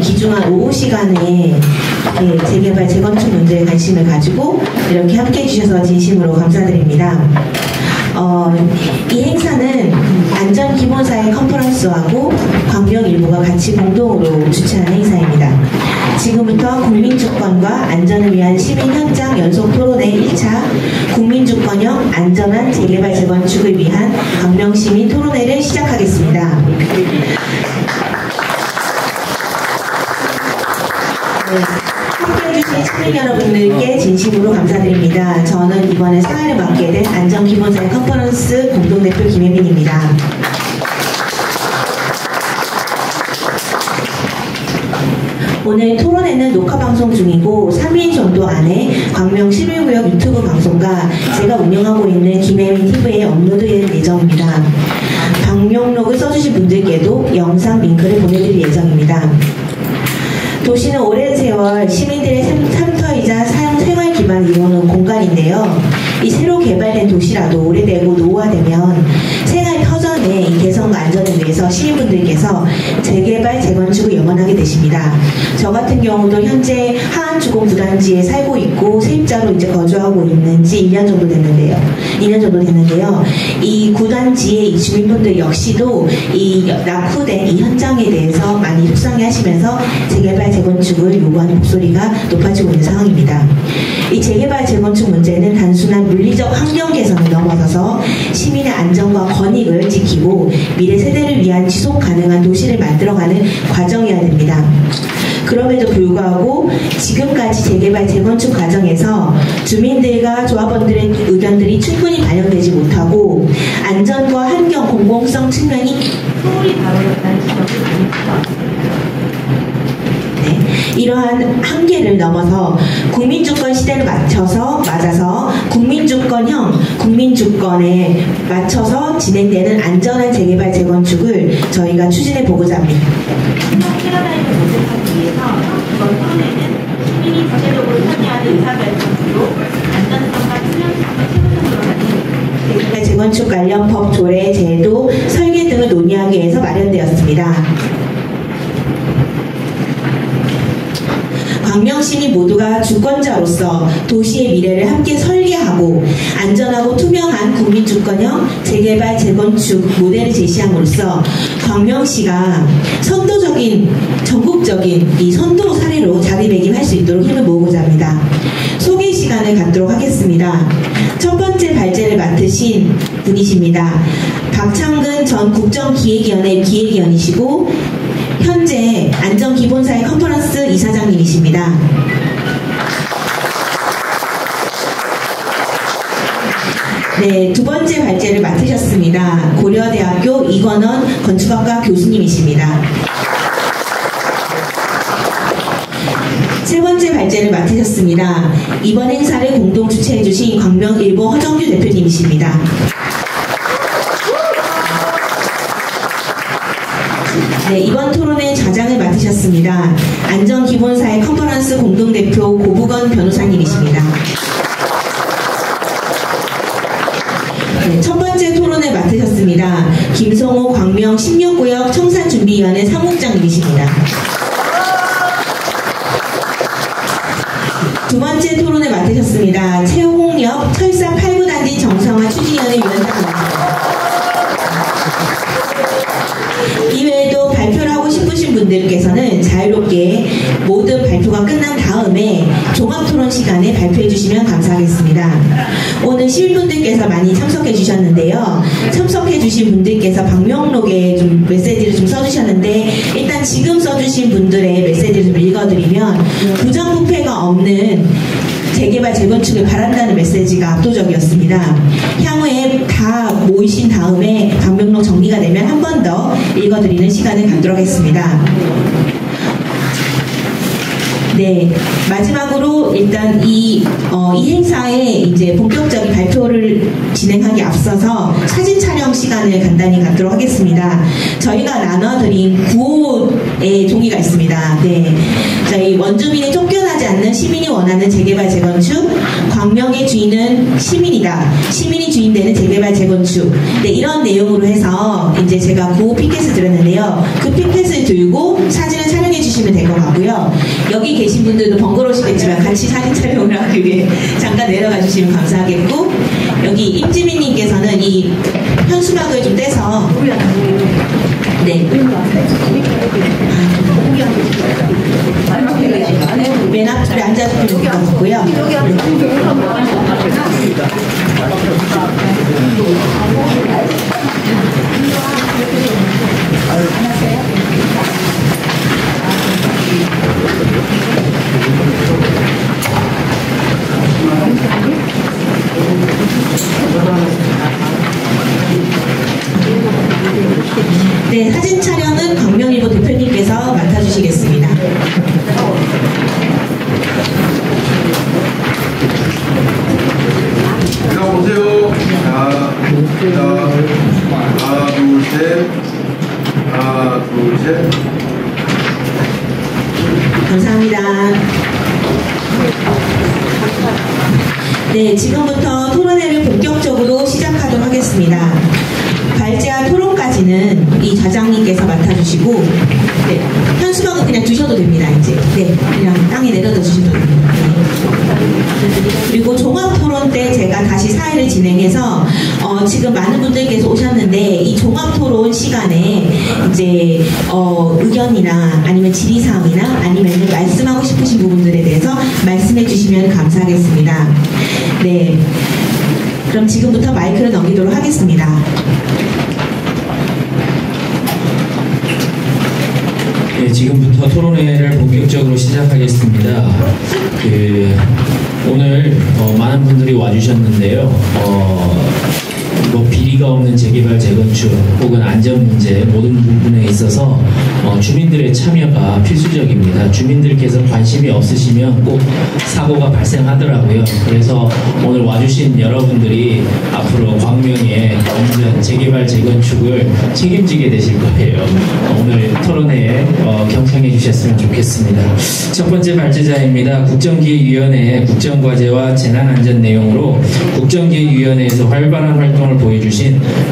귀중한 오후 시간에 재개발, 재건축 문제에 관심을 가지고 이렇게 함께 해주셔서 진심으로 감사드립니다. 이 행사는 안전기본사회 컨퍼런스하고 광명일보가 같이 공동으로 주최하는 행사입니다. 지금부터 국민주권과 안전을 위한 시민 현장 연속 토론회 1차 국민주권형 안전한 재개발 재건축을 위한 광명시민 토론회를 시작하겠습니다. 함께해주신 시민 여러분들께 진심으로 감사드립니다. 저는 이번에 사회를 맡게 된 안전기본사회 컨퍼런스 공동대표 김혜민입니다. 오늘 토론회는 녹화방송 중이고 3일 정도 안에 광명 11구역 유튜브 방송과 제가 운영하고 있는 김혜민 TV에 업로드될 예정입니다. 방명록을 써주신 분들께도 영상 링크를 보내드릴 예정입니다. 도시는 오랜 세월 시민들의 삶터이자 생활 기반을 이루는 공간인데요. 이 새로 개발된 도시라도 오래되고 노후화되면 생활 터전의 이 개선과 안전을 위해서 시민분들께서 재개발, 재건축을 염원하게 되십니다. 저 같은 경우도 현재 하안주공구단지에 살고 있고 세입자로 이제 거주하고 있는 지 2년 정도 됐는데요. 이 구단지의 이 주민분들 역시도 이 낙후된 이 현장에 대해서 많이 속상해하시면서 재개발, 재건축을 요구하는 목소리가 높아지고 있는 상황입니다. 이 재개발, 재건축 문제는 단순한 물리적 환경 개선을 넘어서서 시민의 안전과 권익을 지키고 미래 세대를 위한 지속 가능한 도시를 만들어가는 과정이어야 됩니다. 그럼에도 불구하고 지금까지 재개발, 재건축 과정에서 주민들과 조합원들의 의견들이 충분히 반영되지 못하고 안전과 환경, 공공성 측면이 소홀히 다뤄졌다는 지적이 많이 있습니다. 이러한 한계를 넘어서 국민주권 시대를 맞아서 국민주권형 국민주권에 맞춰서 진행되는 안전한 재개발, 재건축을 저희가 추진해 보고자 합니다. 시간을 모색하기 위해서 이번 토론회는 시민이 전체적으로 참여하는 의사결정으로 안전성과 투명성을 최우선으로 하는 재개발, 재건축 관련 법, 조례, 제도, 설계 등을 논의하기 위해서 마련되었습니다. 광명시민 모두가 주권자로서 도시의 미래를 함께 설계하고 안전하고 투명한 국민주권형 재개발, 재건축 모델을 제시함으로써 광명시가 선도적인, 전국적인 이 선도 사례로 자리매김할 수 있도록 힘을 모으고자 합니다. 소개 시간을 갖도록 하겠습니다. 첫 번째 발제를 맡으신 분이십니다. 박창근 전 국정기획위원회 기획위원이시고 현재 안전기본사회 컨퍼런스 이사장님이십니다. 네, 두 번째 발제를 맡으셨습니다. 고려대학교 이건원 건축학과 교수님이십니다. 세 번째 발제를 맡으셨습니다. 이번 행사를 공동 주최해주신 광명일보 허정규 대표님이십니다. 네, 이번 토론회 좌장을 맡으셨습니다. 안전기본사회 컨퍼런스 공동대표 고부건 변호사님이십니다. 네, 첫 번째 토론회 맡으셨습니다. 김성호 광명 16구역 청산준비위원회 사무국장님이십니다. 두 번째 토론회 맡으셨습니다. 최홍엽 철산 8구단지 정상화 추진위원회 위원장입니다. 이외에도 발표를 하고 싶으신 분들께서는 자유롭게 모든 발표가 끝난 다음에 종합토론 시간에 발표해 주시면 감사하겠습니다. 오늘 시민분들께서 많이 참석해 주셨는데요. 참석해 주신 분들께서 방명록에 좀 메시지를 좀 써주셨는데 일단 지금 써주신 분들의 메시지를 좀 읽어드리면 부정부패가 없는 재개발, 재건축을 바란다는 메시지가 압도적이었습니다. 향후에 다 모이신 다음에 방명록 정리가 되면 한 번 더 읽어드리는 시간을 갖도록 하겠습니다. 네, 마지막으로 일단 이 행사에 이제 본격적인 발표를 진행하기 앞서서 사진 촬영 시간을 간단히 갖도록 하겠습니다. 저희가 나눠드린 9호의 종이가 있습니다. 네, 저희 원주민이 쫓겨나지 않는 시민이 원하는 재개발, 재건축, 광명의 주인은 시민이다. 시민이 주인되는 재개발, 재건축. 네, 이런 내용으로 해서 이제 제가 9호 피켓을 드렸는데요. 그 피켓을 들고 사진을 촬영해 주시면 해주시면 될 것 같고요. 여기 계신 분들도 번거로우시겠지만 같이 사진 촬영을 하기 위해 잠깐 내려가 주시면 감사하겠고, 여기 임지민님께서는 이 현수막을 좀 떼서 네. 맨 앞줄에 앉아주시면 될 것 같고요. 네, 사진 촬영은 광명일보 대표님께서 맡아주시겠습니다. 자, 보세요. 자, 하나, 둘, 셋. 하나, 둘, 셋. 감사합니다. 네, 지금부터 토론회를 본격적으로 시작하도록 하겠습니다. 발제할 토론까지는 이 좌장님께서 맡아주시고, 네, 현수막은 그냥 주셔도 됩니다, 이제. 네, 그냥 땅에 내려다 주셔도 됩니다. 네. 그리고 종합토론 때 제가 다시 사회를 진행해서, 지금 많은 분들께서 오셨는데, 이 종합토론 시간에 이제, 의견이나 아니면 질의사항이나 아니면 말씀하고 싶으신 부분들에 대해서 말씀해 주시면 감사하겠습니다. 네. 그럼 지금부터 마이크를 넘기도록 하겠습니다. 네, 지금부터 토론회를 본격적으로 시작하겠습니다. 오늘 많은 분들이 와주셨는데요. 비리가 없는 재개발, 재건축 혹은 안전 문제 모든 부분에 있어서 주민들의 참여가 필수적입니다. 주민들께서 관심이 없으시면 꼭 사고가 발생하더라고요. 그래서 오늘 와주신 여러분들이 앞으로 광명의 안전, 재개발, 재건축을 책임지게 되실 거예요. 오늘 토론회에 경청해 주셨으면 좋겠습니다. 첫 번째 발제자입니다. 국정기획위원회의 국정과제와 재난안전 내용으로 국정기획위원회에서 활발한 활동을 보여주신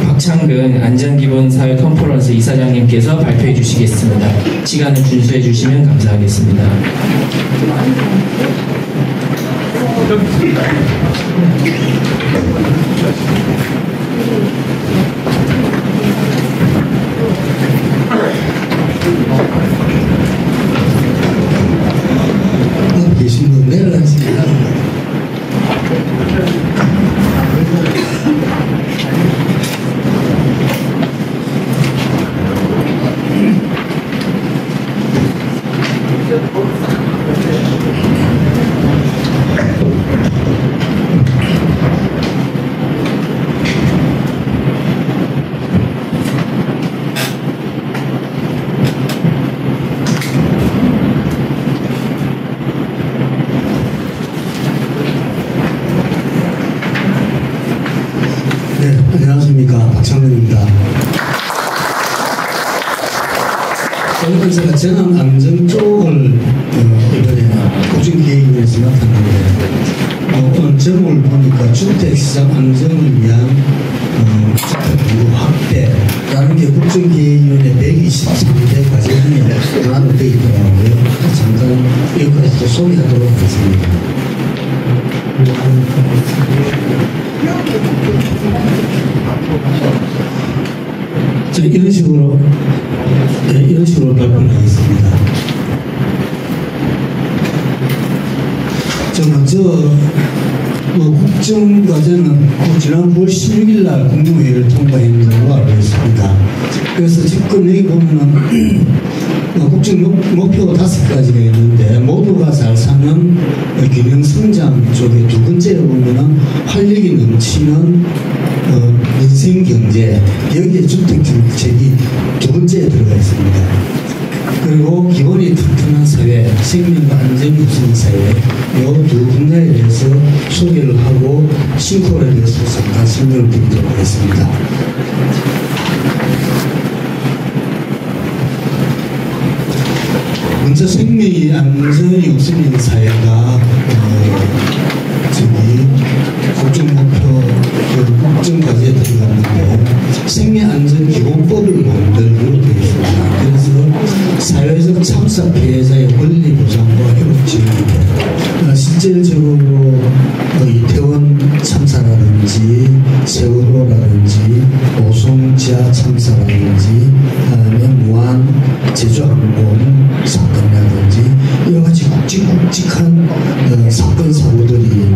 박창근 안전기본사회 컨퍼런스 이사장님께서 발표해 주시겠습니다. 시간을 준수해 주시면 감사하겠습니다. 계신 분 내려가십니다. 네, 안녕하십니까. 박창근입니다. 오늘 제가 재난안전 쪽을 이번에 국정기획위원회에서 맡았는데 오늘 제목을 보니까 주택시장 안전을 위한 주택인구 확대라는 게 국정기획위원회 123대 과제 중에 하나로 되어 있더라고요. 잠깐 여기까지도 소개하도록 하겠습니다. 이런 식으로 발표를 하겠습니다. 국정과제는 지난 9월 16일 날 국무회의를 통과했는 걸로 알고 있습니다. 그래서 지금 여기 보면은 국정 목표가 5가지가 있는데 모두가 잘 사는 균형 성장 쪽에 두 번째로 보면은 활력이 넘치는 민생 경제, 여기에 주택 정책이 두 번째에 들어가 있습니다. 그리고 기본이 튼튼한 사회, 생명과 안전이 우선 사회, 이 두 분야에 대해서 소개를 하고 싱크로에 대해서 잠깐 설명을 드리도록 하겠습니다. 먼저 생명이 안전이 없으면 사회가 국정 목표 국정 과제에 들어갔는데 생명안전기본법을 만들기로 되어 있습니다. 그래서 사회적 참사 피해자의 권리 보장과 회복 지원인데 실질적으로 이태원 참사라든지 세월호라든지 오송지하 참사라든지 그다음에 무한 제주항공 사건이라든지 여러 가지 굵직굵직한 사건 사고들이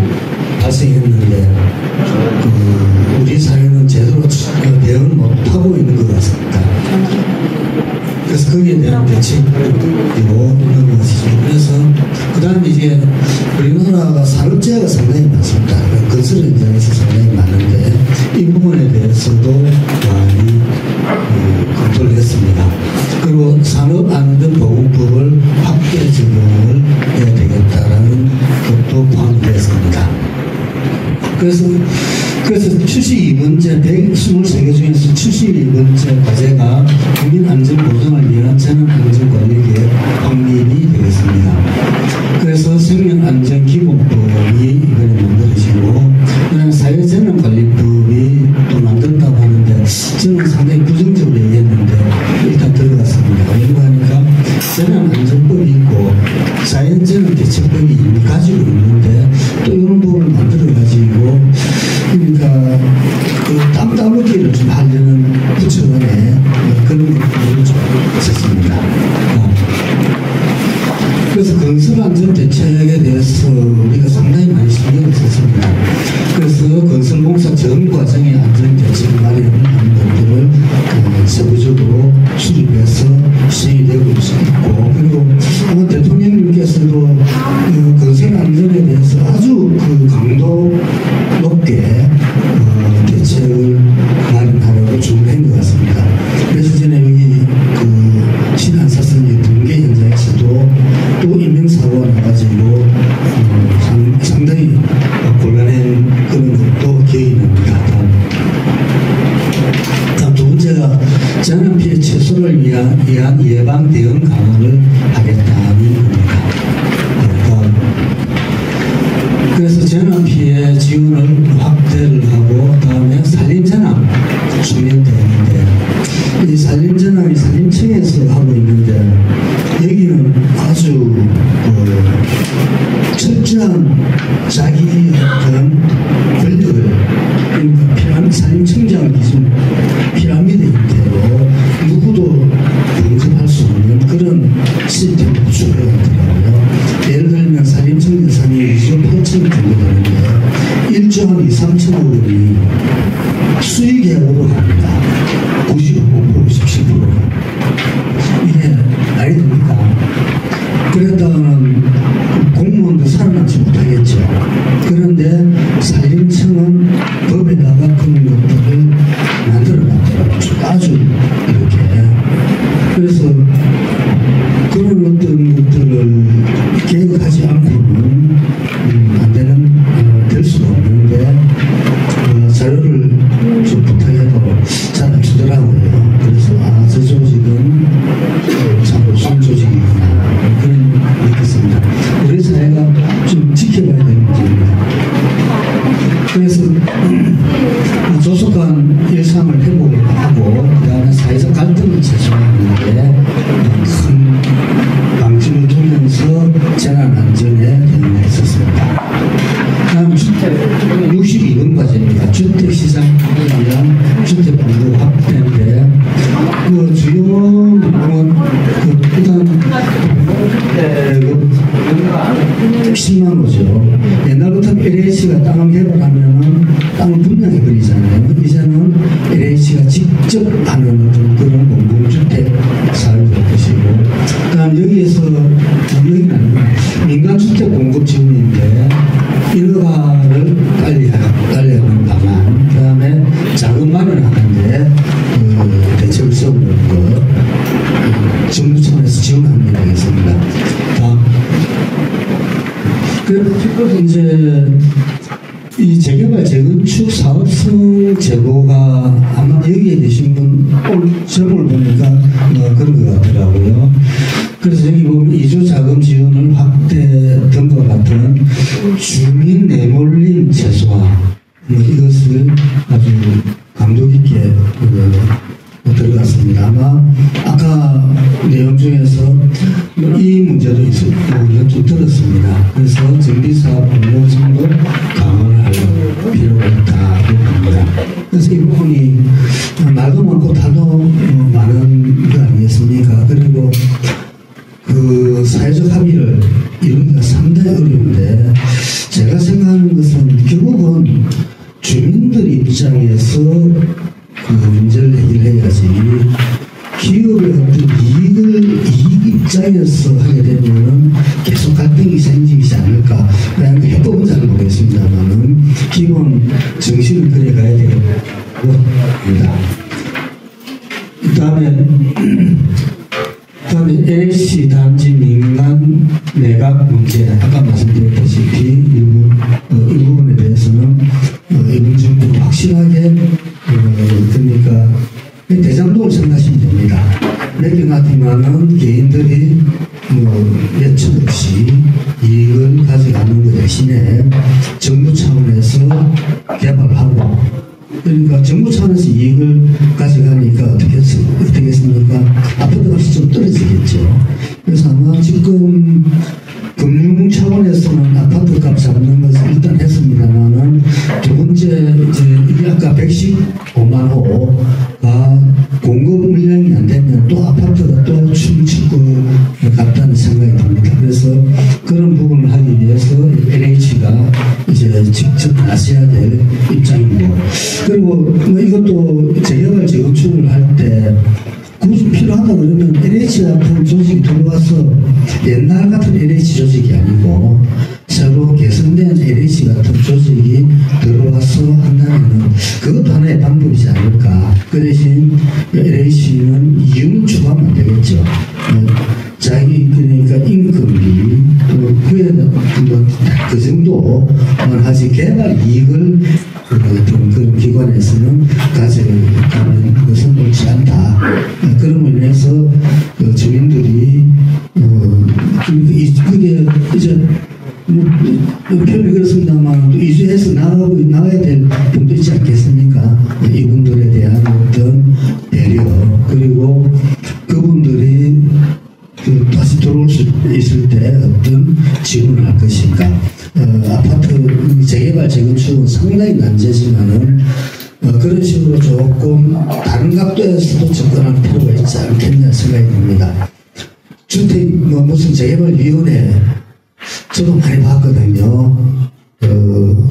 발생했는데 우리 사회는 제대로 대응을 못하고 있는 것 같습니다. 그래서 거기에 대한 대책이고 이런 것이죠. 그래서 그 다음에 이제 우리나라가 산업재해가 상당히 많습니다. 건설 현장에서 상당히 많은데 이 부분에 대해서도 많이 검토를 했습니다. 그리고 산업안전보건법을 확대 적용을 해야 되겠다라는 것도 포함되어 있습니다. 그래서 72번째 123개 중에서 72번째 과제가 국민 안전 보장을 위한 재난안전관리계획 확립이 되겠습니다. 그래서 생명안전기본법이 이번에 만들어지고 그다음에 사회재난관리법이 또 만든다고 하는데 저는 상당히 부정적으로 얘기했는데 일단 들어갔습니다. 이거 하니까 재난안전법이 있고 자연재난대책법이 이미 가지고 있는데 또 이런 부분을 만들어가지고 그러니까 땀 따먹기를 좀 하려는 부처간에 그런 것들을 좀 있었습니다. 그래서 건설안전대책에 대해서 우리가 상당히 많이 신경을 썼습니다. 그래서 건설공사 전 과정의 안전대책 마련을 하는 것들을 세부적으로 수립해서 시행되고 있고 그리고 아마 대통령님께서도 건설안전에 대해서 아주 강도 높게 대책을 마련하려고 준비한 것 같습니다. 그래서 전에 여기 신안사선의 붕괴 현장에서도 또 인명사고가 나가지고 상당히 곤란한 그런 것도 기억이 납니다. 다음 두 번째가 재난피해 최소를 위한 예방 대응 강화를 하겠다는 겁니다. 그래서 재난피해 지원을 확대를 하고 그다음에 산림재난 추진되는데 이 산림재난이 산림청에서 하고 있는데 여기는 아주 철저한 자기 그런 권력을 그러니까 산림청장 기준 피라미드 형태로 누구도 공급할 수 없는 그런 시스템을 구축해야 되더라고요. 예를 들면 산림청 예산이 2조 8천 정도 되는데 1조 한 2, 3천억 원이 수익액으로 갑니다. 95%, 17%. 이게 말이 됩니까? 그랬다가는 공무원도 살아남지 못하겠죠. 그런데 산림청은 법에다가 그런 것들을 만들어놨더라고요. 아주 이렇게. 그래서 그런 어떤 것들을 계획하지 않고는 안 되는, 될 수가 없는데, 자료를 좀 부탁해도 잘 안 주더라고요. 그래서, 저 조직은 참으로 손 조직이구나. 그런 느꼈습니다. 우리 사회가 좀 지켜봐야 되는 문제입니다. 그래서, 조속한 일상을 회복을 하고, 그 다음에 사회적 갈등을 제소하는 게 큰 방침을 두면서 재난안전에 대응했었습니다. 다음 주택 62번 과제입니다. 주택시장을 위한 주택공급 확대인데 그 주요 부분 일단 10만 호죠. 옛날부터 LH가 땅을 개발하면은 땅을 분양해 버리잖아요. 이제는 LH가 직접 하는 어떤 그런 공공주택 사업이 될 것이고, 그다음 여기에서 여기는 민간주택 공급 지원인데 인허가를 빨리 하는 방안, 그다음에 자금 마련하는데 대책을 세우는 것, 정부 차원에서 지원하는 게 되겠습니다. 그리고 이제 이 재개발 재건축 사업성 제고가 아마 여기에 계신 분 오늘 제목을 보니까 그런 것 같더라고요. 그래서 여기 보면 이주 자금 지원을 확대 등과 같은 주민 내몰림 최소화 이것을 아주 강도 깊게 들어갔습니다. 아마 아까 내용 중에서 이 문제도 좀 들었습니다. 그래서 정비사업 공모성도 강화를 할 필요가 있다고 봅니다. 그래서 이 부분이 말도 많고 탈도 많은 거 아니겠습니까? 그리고 그 사회적 합의를 이루기가 상당히 어려운데 제가 생각하는 것은 결국은 주민들 입장에서 그 문제를 해결해야지 기업의 어떤 이익 입장에서 하게 되면은 계속 갈등이 생기지 않을까. 그냥 해법은 잘 모르겠습니다만은 기본 정신을 그려가야 되겠다고 합니다. 그다음에 LH 단지 민간 내각 문제, 아까 말씀드렸다시피 이 부분에 대해서는 이번 정부가 확실하게 그러니까 대장동을 생각하시면 됩니다. 몇 개 같으면은 개인들이 예측 없이 이익을 가져가는 것 대신에 정부 차원에서 개발하고, 그러니까 정부 차원에서 이익을 가져가니까 어떻게 했습니까? 아파트 값이 좀 떨어지겠죠. 그래서 아마 지금 금융 차원에서는 아파트 값 잡는 것을 일단 했습니다만은 두 번째 이게 아까 115만 호가 공급 물량이 안 되면 또 아파트가 또 춤출 것 같다는 생각이 듭니다. 그래서 그런 부분을 하기 위해서 NH가 이제 직접 나서야 될 입장이고, 그리고 뭐 이것도 재개발 재건축을 할 때 굳이 필요하다 그러면 LH 같은 조직이 들어와서 옛날 같은 LH 조직이 아니고 새로 개선된 LH 같은 조직이 들어와서 한다면 그것도 하나의 방법이지 않을까. 그 대신 LH는 이윤 추가하면 안 되겠죠. 자기 그러니까 인건비 또 그에 그 정도만 하지 개발 이익을 그런 기관에서는 가져가는 것은 옳지 않다. 그럼으로 인해서 주민들이 그게 이제 표현이 그렇습니다만 이주해서 나가야 될 분도 있지 않겠습니까? 이분들에 대한 어떤 배려, 그리고 그분들이 다시 들어올 수 있을 때 어떤 지원을 할 것인가. 아파트 재개발 재건축은 상당히 난제지만은 그런 식으로 조금 다른 각도에서도 접근할 필요가 있지 않겠냐 생각이 듭니다. 주택 무슨 재개발위원회 저도 많이 봤거든요.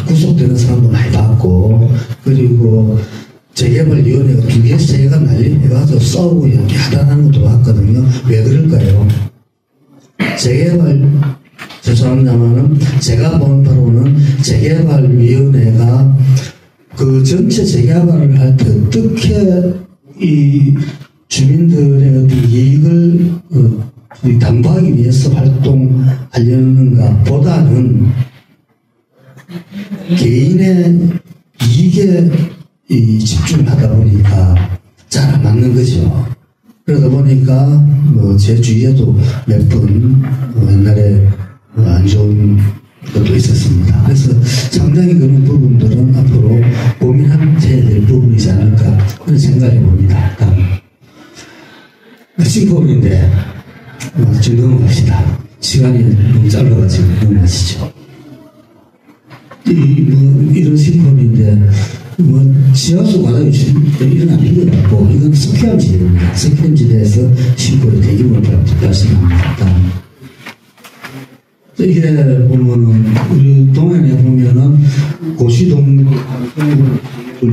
구속되는 사람도 많이 봤고, 그리고 재개발위원회가 2개, 3개가 난립해가지고 싸우고 야단하는 것도 봤거든요. 왜 그럴까요? 죄송합니다만은 제가 본 바로는 재개발위원회가 그 전체 재개발을 할 때 어떻게 이 주민들의 어떤 이익을 담보하기 위해서 활동하려는가 보다는 개인의 이익에 집중을 하다 보니까 잘 안 맞는 거죠. 그러다 보니까 제 주위에도 몇 번 옛날에 안 좋은 것도 있었습니다. 그래서 상당히 그런 부분들은 앞으로 고민해야 될 부분이지 않을까 그런 생각이 봅니다. 싱크홀인데 좀 넘어갑시다. 시간이 너무 짧아가지고 넘어가시죠. 이런 싱크홀인데 지하수 바닥이 일어나는 것 같고, 이건 석회암 지대입니다. 석회암 지대에서 싱크홀이 대규모로 발생합니다. 이게 보면은 우리 동해안에 보면은 고시동굴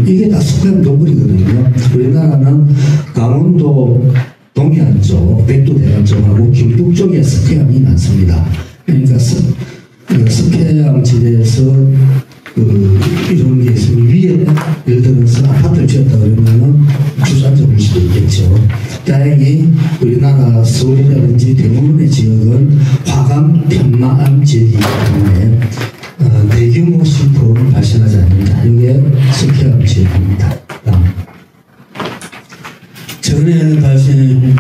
이게 다 석회암 동굴이거든요. 우리나라는 강원도 동해안 쪽, 백두대간 쪽하고 경북 쪽에 석회암이 많습니다. 그러니까 석회암 지대에서 이런 게 있으면 위에 예를 들어서 아파트를 지었다 그러면은 주저앉아 볼 수도 있겠죠. 다행히 우리나라 서울이라든지 대부분의 지역은 화강 편마암 지역이기 때문에 대규모 싱크홀은 발생하지 않습니다. 이게 석회암 지역입니다. 전에 발생했는데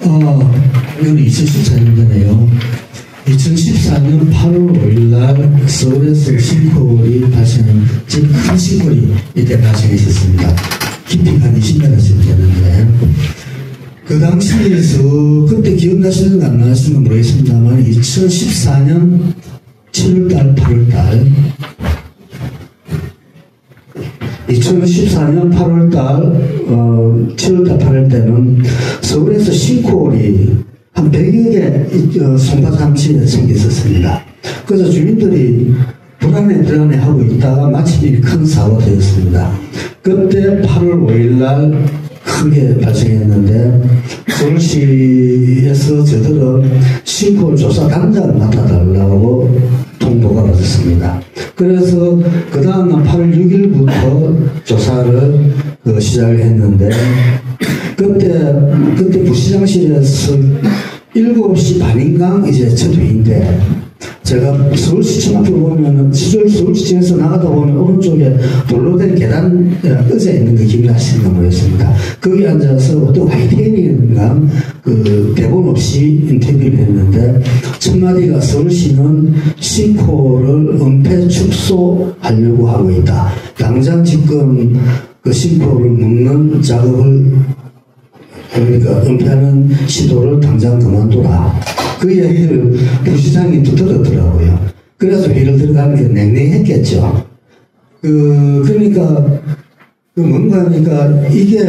이건 2014년도네요. 2014년 8월 5일날 서울에서 싱크홀이 발생한 즉 큰 싱크홀이 이때 발생했었습니다. 깊이가 한 20m쯤 되는데 그 당시에서 그때 기억나시는가 안 나시는가 모르겠습니다만 2014년 7월달 8월달 2014년 8월달 7월달 8월 때는 서울에서 싱크홀이 한 100여 개 송파장치에 생겼었습니다. 그래서 주민들이 불안해하고 있다가 마침 큰 사고가 되었습니다. 그때 8월 5일날 크게 발생했는데 서울시에서 저들은 싱크홀 조사 단장을 맡아달라고 통보가 왔습니다. 그래서 그 다음날 8월 6일부터 조사를 시작을 했는데 그때 부시장실에서 7시 반인가 이제 첫회인데 제가 서울시청 앞에 보면은 서울시청에서 나가다 보면 오른쪽에 돌로 된 계단 의자 있는 거 기억나시는가 모르겠습니다. 거기 앉아서 어떤 화이트인인가 대본 없이 인터뷰를 했는데 첫 마디가 서울시는 싱크홀을 은폐 축소하려고 하고 있다. 당장 지금 그 싱크홀을 묶는 작업을 그러니까 은폐하는 시도를 당장 그만둬라. 그 이야기를 부시장이 또 들었더라고요. 그래서 회의를 들어가는 게 냉랭했겠죠. 그러니까 뭔가 하니까 이게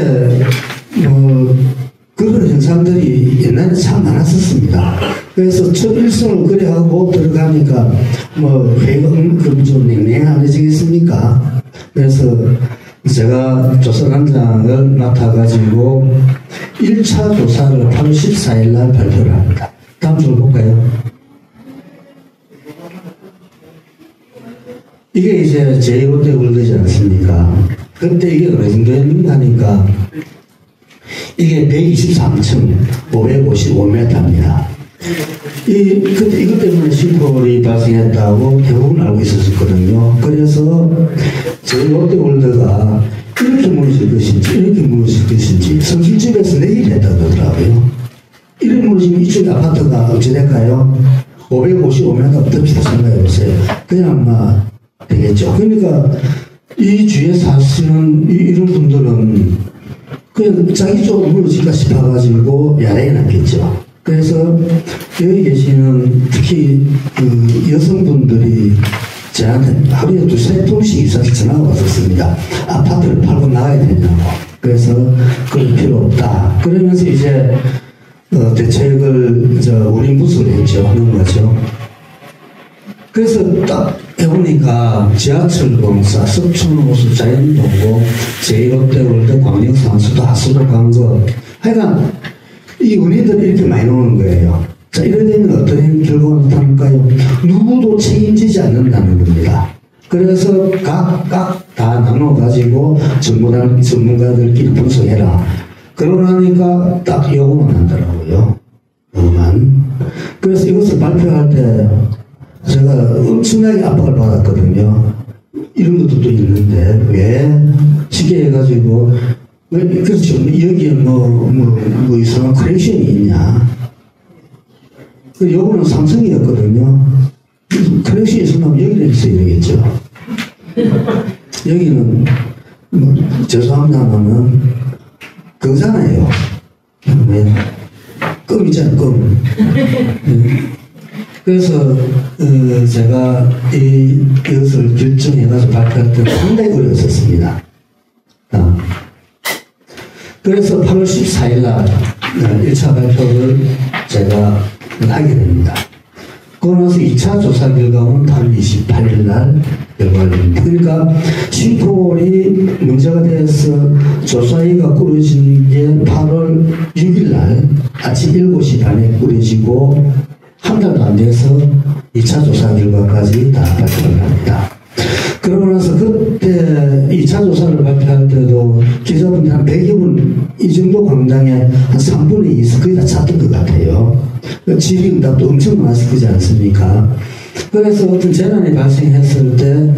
그런 현상들이 옛날에 참 많았었습니다. 그래서 첫 일성을 그래하고 들어가니까 회의가 좀 냉랭하지겠습니까? 그래서 제가 조사단장을 맡아가지고 1차 조사를 8월 14일 날 발표를 합니다. 다음 줄 볼까요? 이게 이제 제1롯데월드지 않습니까? 그때 이게 어느 정도였는가 하니까 이게 123층 555m입니다. 그때 이것 때문에 싱크홀이 발생했다고 대부분 알고 있었거든요. 그래서 제1롯데월드가 이렇게 무너질 것인지 이렇게 무너질 것인지 선술집에서 내기를 했다고 그러더라고요. 이렇게 무너지면 이쪽에 아파트가 어찌 될까요? 555m부터 비슷 생각해보세요. 그냥 되겠죠. 그러니까 이 주위에 사시는 이런 분들은 그냥 자기 쪽으로 무너질까 싶어가지고 야단이 났겠죠. 그래서 여기 계시는 특히 여성분들이 저한테 하루에 2-3통씩 이상 전화가 왔었습니다. 아파트를 팔고 나가야 되냐고. 그래서 그럴 필요 없다. 그러면서 이제 대책을 우린부수를 했죠. 하는 거죠. 그래서 딱 해보니까 지하철공사, 석촌호수, 자연동고, 제1롯데월드, 광역산수도, 하수도 광거 하여간 이 은희들이 이렇게 많이 나오는 거예요. 자, 이래 되면 어떤 결과가 나타날까요? 누구도 책임지지 않는다는 겁니다. 그래서 각각 다 나눠가지고 전문가들끼리 분석해라. 그러고 나니까 딱 요거만 한다라고요. 요거만. 그래서 이것을 발표할 때 제가 엄청나게 압박을 받았거든요. 이런 것도 또 있는데, 왜? 쉽게 해가지고, 왜, 그렇죠. 여기에 이상한 크레이션이 있냐. 요거는 삼성이었거든요. 크레이션이 있으면 여기를 있어야 되겠죠. 여기는, 죄송합니다 하면, 그거잖아요. 왜? 껌 있잖아요, 껌. 그래서 제가 이것을 결정해가지고 발표할 때 상당히 어려웠었습니다. 그래서 8월 14일 날 1차 발표를 제가 하게 됩니다. 그러고 나서 2차 조사 결과는 8월 28일 날 결과를 냅니다. 그러니까 싱크홀이 문제가 돼서 조사위가 꾸려진 게 8월 6일 날 아침 7시 반에 꾸려지고 한 달도 안 돼서 2차 조사 결과까지 다 발표를 합니다. 그러고 나서 그때 2차 조사를 발표할 때도 기자분들 한 100여 분 이 정도 광장에 한 3분의 2에서 거의 다 찼던 것 같아요. 질의응답도 엄청 많았을 거지 않습니까? 그래서 어떤 재난이 발생했을 때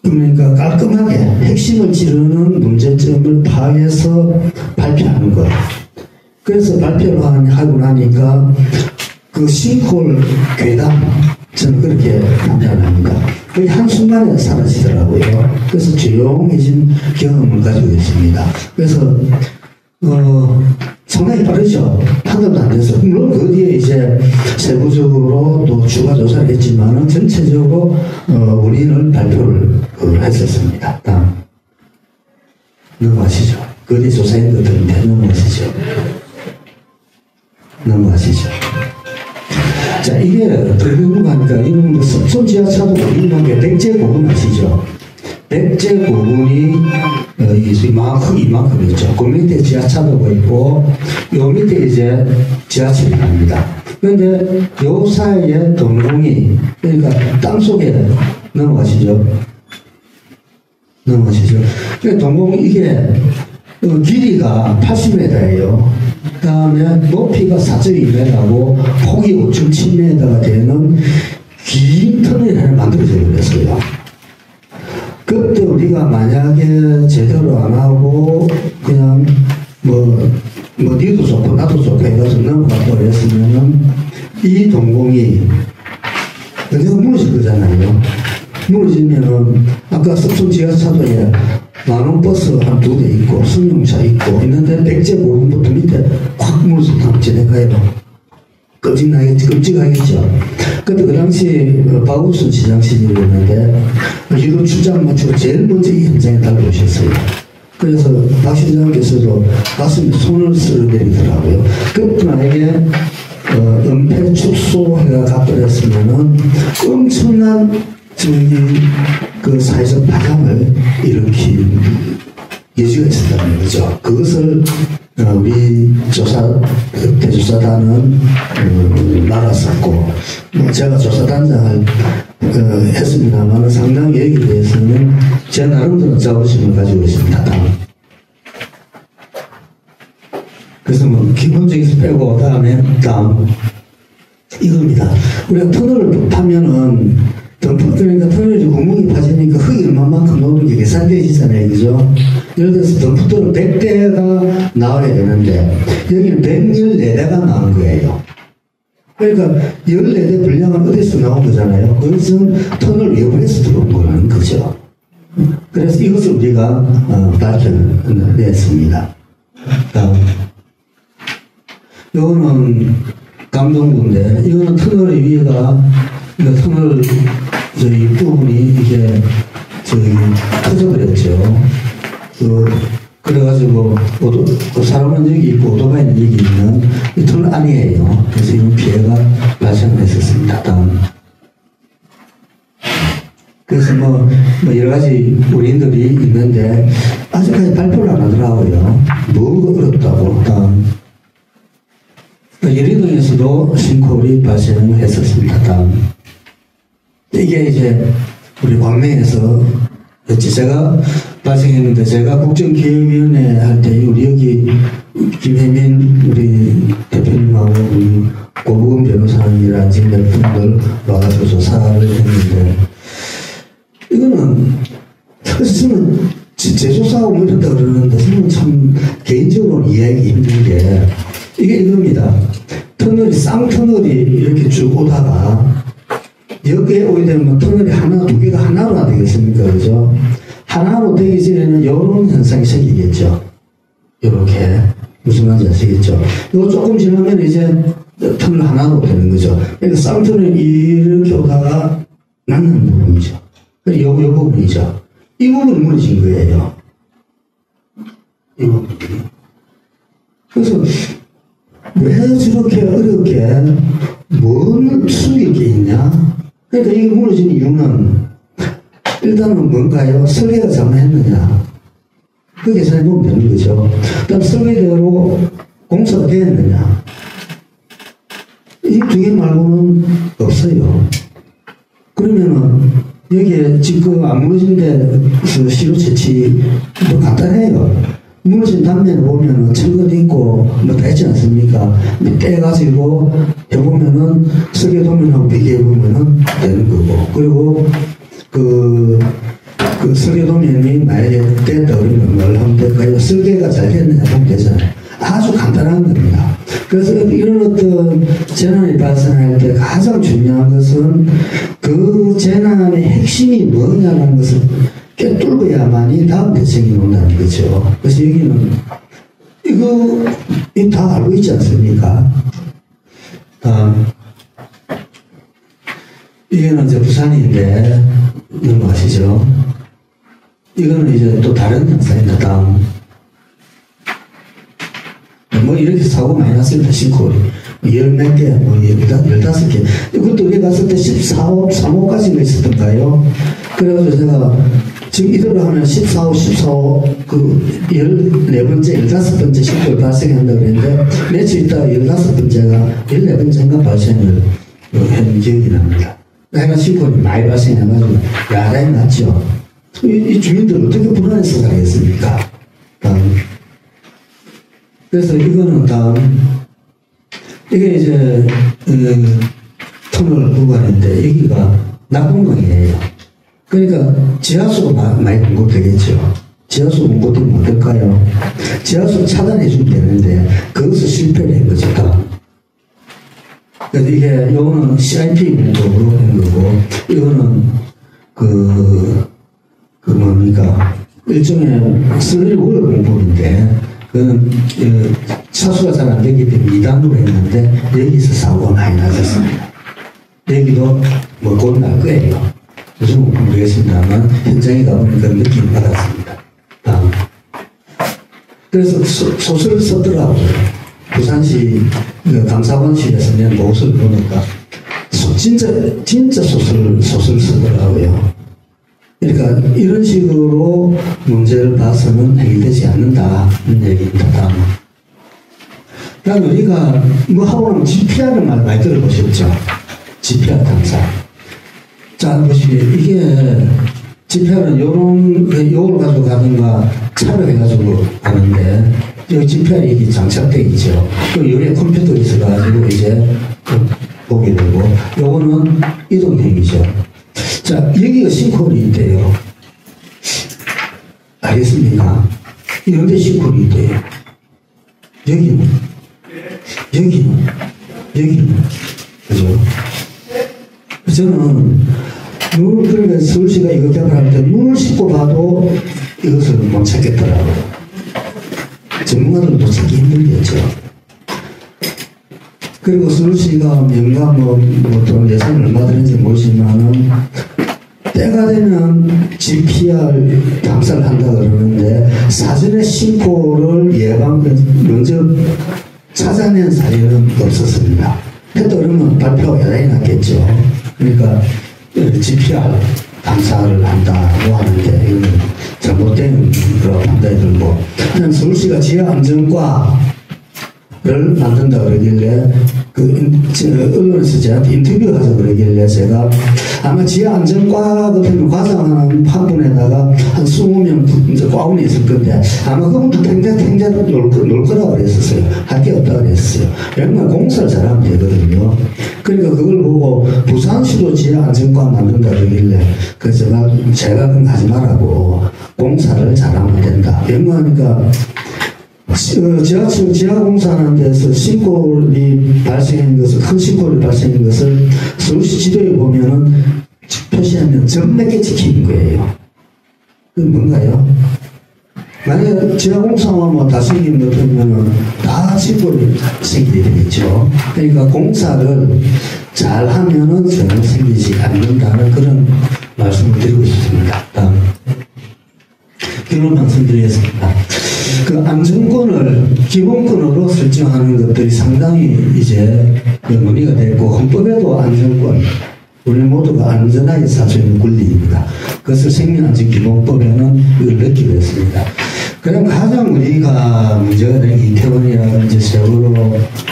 그러니까 깔끔하게 핵심을 찌르는 문제점을 파악해서 발표하는 것. 그래서 발표를 하고 나니까 그 싱크홀 괴담, 저는 그렇게 판단합니다. 거의 한순간에 사라지더라고요. 그래서 조용해진 경험을 가지고 있습니다. 그래서 상당히 빠르죠. 한 달도 안 돼서. 물론 그 뒤에 이제 세부적으로 또 추가 조사를 했지만은 전체적으로 원인을 발표를 했었습니다. 다음 넘어가시죠. 그 뒤에 조사인들인데 넘어가시죠. 넘어가시죠. 자, 이게 어떻게 궁금하니까 이런 섭son 지하차도 원인한 게 백제고분 아시죠? 백제고분이 이만큼이죠. 그 밑에 지하차도가 있고 요 밑에 이제 지하철이 갑니다. 그런데 요 사이에 동공이, 그러니까 땅속에 넘어가시죠. 넘어가시죠. 그러니까 동공이 이게 길이가 80m예요. 그 다음에 높이가 4.2m고 폭이 5.7m가 되는 긴 터널이 하나 만들어져 버렸어요. 그때 우리가 만약에 제대로 안 하고 그냥 니도 좋고 나도 좋고 해가지고 넘어가고 그랬으면은 이 동공이 그냥 무너질 거잖아요. 무너지면은 아까 섭son 지하차도에 만원 버스 한 2대 있고 승용차 있고 있는데 백제고분부터 밑에 확 무너졌다면 지내가요. 끔찍하겠죠. 그때 그 당시 박우순 시장 시절이었는데 유로 출장 마치고 제일 먼저 이 현장에 달려오셨어요. 그래서 박 시장께서도 가슴에 손을 쓸어내리더라고요. 그것도 만약에 은폐 축소해가 가버렸으면은 엄청난 그 사회적 파장을 일으킨 여지가 있었다는 거죠. 그것을 우리 대조사단은 막았었고, 제가 조사단장을 했습니다만 상당히 여기에 대해서는 제 나름대로 자부심을 가지고 있습니다. 그래서 기본적인 빼고 다음 이겁니다. 우리가 터널을 파면은 그러니까 터널이 구멍이 파지니까 흙이 얼마만큼 녹는 게 계산되시잖아요. 그죠? 예를 들어서 덤프도로 100대가 나와야 되는데 여기는 114대가 나온 거예요. 그러니까 14대 분량은 어디서 나온 거잖아요. 그것은 터널 외부에서 들어온 거라는 거죠. 그래서 이것을 우리가 밝혀냈습니다. 다음. 이거는 감동부인데 이거는 터널의 위에가 터널 저희 부분이 이게 터져버렸죠. 그래가지고 사람은 여기 있고 오토바이는 여기 있는 이 터널 아니에요. 그래서 이런 피해가 발생했었습니다. 다음. 그래서 여러 가지 원인들이 있는데 아직까지 발표를 안 하더라고요. 뭐가 어렵다고. 다음. 예리동에서도 싱크홀이 발생했었습니다. 다음. 이게 이제 우리 광명에서 제가 발생했는데 제가 국정기획위원회 할 때 우리 여기 김혜민 우리 대표님하고 우리 고부금 변호사님이라든지 몇 분들 와가지고 조사를 했는데 이거는 사실 저는 재조사하고 이런다 그러는데 저는 참 개인적으로 이해하기 힘든 게 이게 이겁니다. 터널이 쌍터널이 이렇게 쭉 오다가 여기에 오게 되면 터널이 하나, 두 개가 하나로 안 되겠습니까? 그죠? 하나로 되기 전에는 이런 현상이 생기겠죠. 이렇게. 무슨 말인지 아시겠죠? 이거 조금 지나면 이제 터널 하나로 되는 거죠. 그러니까 쌍터널이 이렇게 오다가 낳는 부분이죠. 이 부분이죠. 이 부분이 무너진 거예요. 이 부분이. 그래서 왜 저렇게 어렵게 뭔 수익이 게 있냐? 그러니까 이게 무너진 이유는 일단은 뭔가요? 설계가 잘못했느냐? 그 계산해 보면 되는 거죠. 그다음 설계대로 공사가 되었느냐? 이 두 개 말고는 없어요. 그러면은 여기에 지금 안 무너진 데서 시로 채취도 간단해요. 무너진 단면을 보면은 철근이 있고 다 있지 않습니까? 떼가지고 해보면은 설계 도면하고 비교해보면은 되는 거고. 그리고 그 설계도면이 만약에 됐다 그러면 뭘 하면 될까요? 설계가 잘 됐느냐 보면 되잖아요. 아주 간단한 겁니다. 그래서 이런 어떤 재난이 발생할 때 가장 중요한 것은 그 재난의 핵심이 뭐냐는 것을 꿰뚫어야만이 다음 대책이 온다는 거죠. 그래서 여기는 이거 다 알고 있지 않습니까? 이거는 이제 부산인데 넘어가시죠. 이거는 이제 또 다른 영상입니다. 다음. 뭐 이렇게 사고 많이 났습니다. 싱크홀이. 몇 개, 15개. 이것도 우리 갔을 때 14호, 3호까지가 있었던가요? 그래가지고 제가 지금 이대로 하면 14호, 14호, 14번째, 15번째 싱크홀 발생한다고 그랬는데, 며칠 있다가 15번째가 14번째인가 발생을 한 기억이 납니다. 내가 싱크홀이 많이 발생해가지고, 야단이 났죠. 이 주민들 어떻게 불안해서 살겠습니까? 그래서 이거는 다음, 이게 이제, 터널 구간인데, 여기가 낙동강이에요. 그러니까 지하수가 많이 공급되겠죠. 지하수 공급되면 어떨까요? 지하수 차단해주면 되는데, 거기서 실패를 한 거죠, 다음. 그래서 이게, 요거는 CIP 공급으로 한 거고, 이거는, 뭡니까? 일종의 슬리 월 공급인데, 그는 차수가 잘 안 되기 때문에 2단으로 했는데 여기서 사고가 많이 나셨습니다. 여기도 뭐 곧 날 거예요. 요즘은 모르겠습니다만 현장에 가보니까 느낌을 받았습니다. 그래서 소설을 썼더라고요. 부산시 감사원실에서 낸 보고서를 보니까 진짜 소설을 쓰더라고요. 그러니까 이런 식으로 문제를 봐서는 해결되지 않는다 는 얘기입니다. 다음 우리가 뭐 하고 나면 GPR을 많이 들어보셨죠? GPR 탐사. 자, 보시게 이게 GPR은 요걸 가지고 가든가 차를 해가지고 가는데 여기 GPR이 이게 장착되어 있죠. 또 여기에 컴퓨터가 있어가지고 이제 보게 되고 요거는 이동형이죠. 자, 여기가 싱크홀이 있대요. 알겠습니까? 이런데 싱크홀이 있대요. 여기는. 그죠? 저는, 그러니까 서울시가 이거 개발할 때 눈을 씻고 봐도 이것을 못 찾겠더라고요. 전문가들도 찾기 힘들겠죠. 그리고 서울시가 명감 또 예산을 얼마 드는지 모르지만은 때가 되면 GPR 탐사를 한다 그러는데 사전에 싱크홀을 먼저 찾아낸 사례는 없었습니다. 했다 그러면 발표가 여당이 났겠죠. 그러니까 GPR 탐사를 한다고 하는데 이건 잘못된 그런 판단이 들고 서울시가 지하안전과 를 만든다 그러길래 언론에서 저한테 인터뷰하자 그러길래 제가 아마 지하안전과 같은 과장하는 한 분에다가 한 20명 이제 과원이 있을 건데 아마 그분도 탱자로 놀 거라고 그랬었어요. 할 게 없다고 그랬어요. 왜냐면 공사를 잘하면 되거든요. 그러니까 그걸 보고 부산시도 지하안전과 만든다 그러길래 그래서 제가 그건 하지 말라고 공사를 잘하면 된다. 왜냐하니까 지하철 지하공사하는 데서 싱크홀이 발생한 것을, 큰 싱크홀이 발생한 것을 서울시 지도에 보면은 표시하면 점 몇 개 찍히는 거예요. 그건 뭔가요? 만약에 지하공사만 뭐 다 생긴 것 같으면은 다 싱크홀이 생기게 되겠죠. 그러니까 공사를 잘 하면은 전혀 생기지 않는다는 그런 말씀을 드리고 싶습니다. 다음. 결론 말씀드리겠습니다. 그 안전권을 기본권으로 설정하는 것들이 상당히 이제 논의가 되고 헌법에도 안전권, 우리 모두가 안전하게 살 수 있는 권리입니다. 그것을 생명안전기본법에는 이걸 넣기로 했습니다. 그럼 가장 우리가 문제가 되는 이태원이라든지 세월호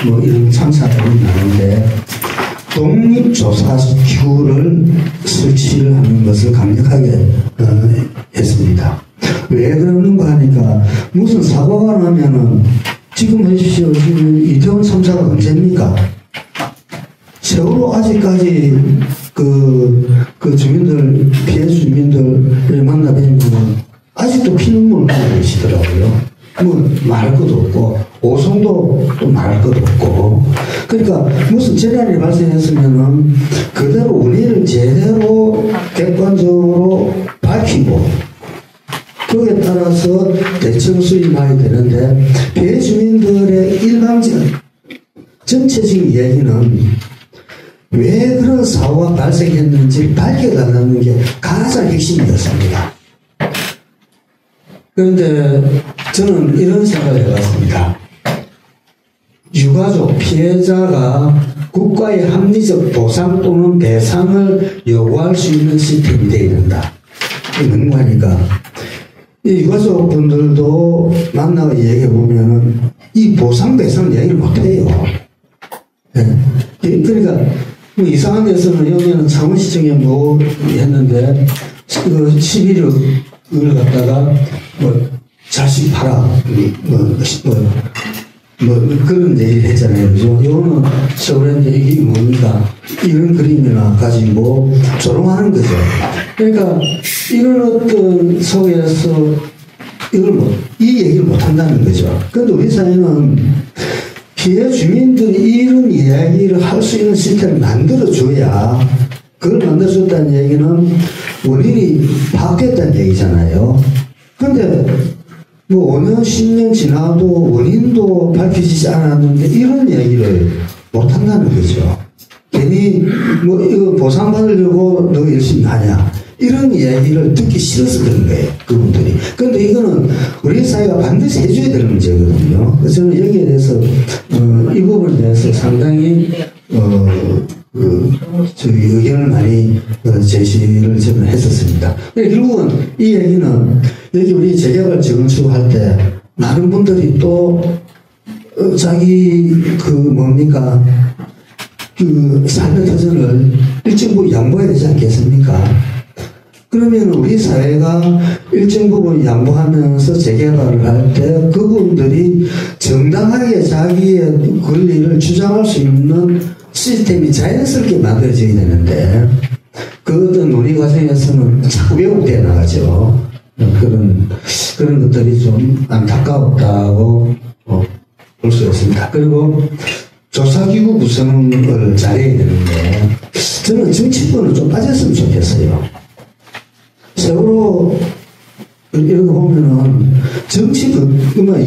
뭐 이런 참사들이 나는데 독립조사기구를 설치를 하는 것을 강력하게 했습니다. 왜 그러는가 하니까 무슨 사고가 나면은 지금 보십시오. 지금 이태원 참사가 언제입니까? 세월호 아직까지 그 주민들, 피해 주민들을 만나 뵈면 아직도 피눈물을 흘리고 계시더라고요. 뭐 말할 것도 없고, 오송도 또 말할 것도 없고. 그러니까 무슨 재난이 발생했으면은 그대로 원인을 제대로 객관적으로 밝히고, 거기에 따라서 대책을 수립해야 되는데, 피해 주민들의 일방적, 전체적인 이야기는 왜 그런 사고가 발생했는지 밝혀달라는 게 가장 핵심이었습니다. 그런데 저는 이런 생각을 해봤습니다. 유가족 피해자가 국가의 합리적 보상 또는 배상을 요구할 수 있는 시스템이 되어야 된다. 뭔가니까 이 유가족 분들도 만나서 얘기해보면은 이 보상 배상 얘기를 못해요. 네. 그러니까 뭐 이상한 데서는 여기는 창원시청에 뭐 했는데 그 11억을 갖다가 뭐 자식 팔아 뭐 그런 얘기를 했잖아요. 그죠? 이거는 서울인데 이게 뭡니까? 이런 그림이나 가지고 조롱하는 거죠. 그러니까 이런 어떤 속에서 이 얘기를 못 한다는 거죠. 그런데 우리 사회는 피해 주민들이 이런 이야기를 할 수 있는 시스템을 만들어줘야, 그걸 만들어줬다는 얘기는 원인이 파악됐다는 얘기잖아요. 근데 뭐 5년, 10년 지나도 원인도 밝혀지지 않았는데 이런 이야기를 못 한다는 거죠. 괜히 뭐 이거 보상받으려고 너 열심히 하냐, 이런 이야기를 듣기 싫어서 그런 거예요, 그분들이. 그런데 이거는 우리 사회가 반드시 해줘야 되는 문제거든요. 그래서 저는 여기에 대해서 이 부분에 대해서 상당히 저희 의견을 많이 제시를 저는 했었습니다. 결국은 이 얘기는 여기 우리 재개발 재건축 할 때 많은 분들이 또 자기 그 뭡니까 그 삶의 터전을 일정 부분 양보해야 되지 않겠습니까? 그러면 우리 사회가 일정 부분 양보하면서 재개발을 할 때 그분들이 정당하게 자기의 권리를 주장할 수 있는 시스템이 자연스럽게 만들어져야 되는데, 그 어떤 논의 과정에서는 자꾸 왜곡되어 나가죠. 그런 것들이 좀 안타까웠다고 볼 수 있습니다. 그리고 조사기구 구성을 잘해야 되는데, 저는 정치권은 좀 빠졌으면 좋겠어요. 세월호 이런 거 보면은 정치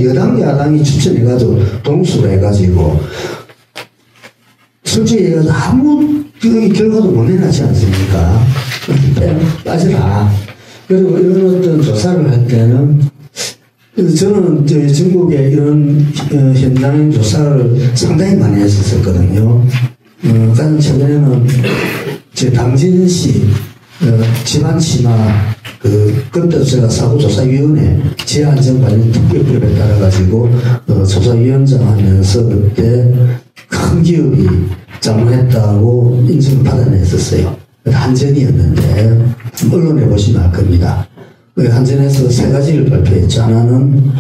여당 야당이 추천해가지고 동수로 해가지고 솔직히 얘기해서 아무 결과도 못 내놨지 않습니까? 빠져라. 그리고 이런 어떤 조사를 할 때는 저는 저희 전국에 이런 현장 조사를 상당히 많이 했었거든요. 가장 최근에는 제 당진시 집안치마 그때도 제가 사고조사위원회 지하안전관련 특별법에 따라가지고 조사위원장 하면서 그때 큰 기업이 잘못했다고 인정을 받아냈었어요. 한전이었는데 언론에 보시면 알 겁니다. 한전에서 3가지를 발표했죠. 하나는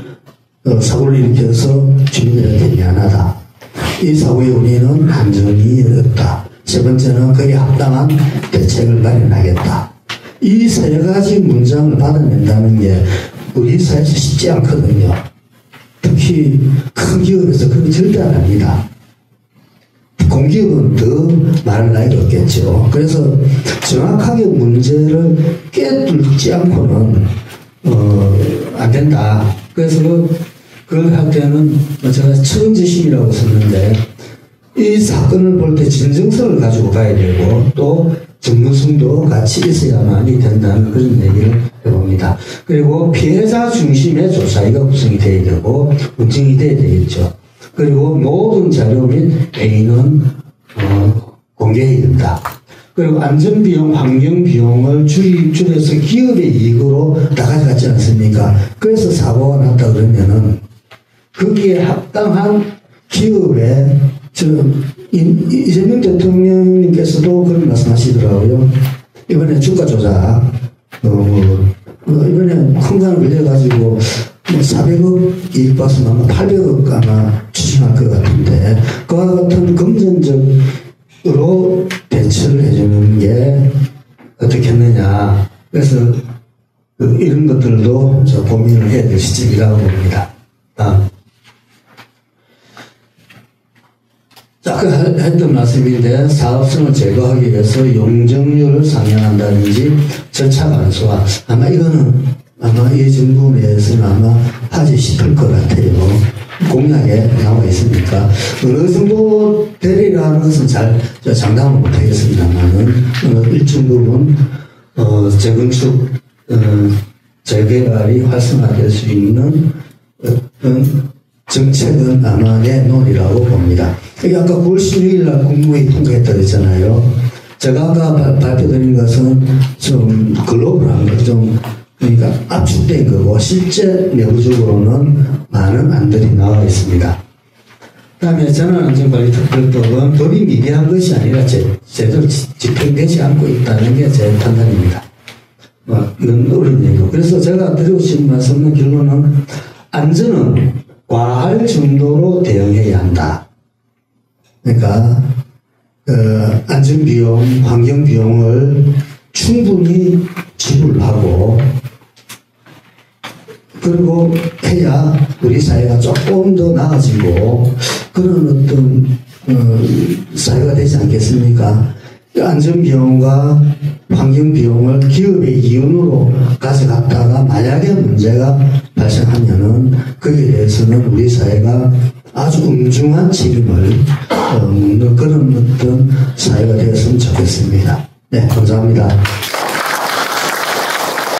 사고를 일으켜서 주민들한테 미안하다. 이 사고의 원인은 한전이었다. 2번째는 거기에 합당한 대책을 마련하겠다. 이 3가지 문장을 받아낸다는 게 우리 사회에서 쉽지 않거든요. 특히 큰 기업에서 그건 절대 안 합니다. 공기업은 더 말할 나위가 없겠죠. 그래서 정확하게 문제를 깨뚫지 않고는 안 된다. 그래서 그걸 할 때는 제가 처음지심이라고 썼는데, 이 사건을 볼 때 진정성을 가지고 봐야 되고 또 전문성도 같이 있어야만이 된다는 그런 얘기를 해봅니다. 그리고 피해자 중심의 조사위가 구성이 돼야 되고 운영이 돼야 되겠죠. 그리고 모든 자료 및 A는 공개해야 된다. 그리고 안전비용, 환경비용을 줄여서 기업의 이익으로 다 가져갔지 않습니까? 그래서 사고가 났다 그러면은 거기에 합당한 기업의 이재명 대통령님께서도 그런 말씀하시더라고요. 이번에 주가 조작, 이번에 큰 거 걸려가지고 400억 이익 봤으면 아마 800억 아마 추징할 것 같은데, 그와 같은 금전적으로 대처를 해주는 게 어떻게 했느냐. 그래서 이런 것들도 고민을 해야 될 시점이라고 봅니다. 아까 했던 말씀인데 사업성을 제거하기 위해서 용적률을 상향한다든지 절차 간소화. 아마 이거는 이 정부 내에서는 아마 하지 싶을 것 같아요. 공약에 나와 있으니까. 어느 정도 되리라는 것은 잘 장담을 못하겠습니다만은 일정 부분 재건축 재개발이 활성화될 수 있는 어떤 정책은 아마 내놓으리라고 봅니다. 이게 아까 9월 16일 날 국무회의 통과했다고 했잖아요. 제가 아까 발표드린 것은 좀 글로벌한 거, 좀 그러니까 압축된 거고 실제 내부적으로는 많은 안들이 나와 있습니다. 그다음에 재난안전관리특별법은 법이 미비한 것이 아니라 제대로 집행되지 않고 있다는 게 제 판단입니다. 이건 어려운 얘기고. 그래서 제가 드리고 싶은 말씀은 결론은 안전은 과할 정도로 대응해야 한다. 그러니까 안전비용, 환경비용을 충분히 지불하고 그리고 해야 우리 사회가 조금 더 나아지고 그런 어떤 사회가 되지 않겠습니까? 안전비용과 환경비용을 기업의 이윤으로 가져갔다가 만약에 문제가 발생하면은 거기에 대해서는 우리 사회가 아주 엄중한 책임을 묻는 그런 어떤 사회가 되었으면 좋겠습니다. 네, 감사합니다.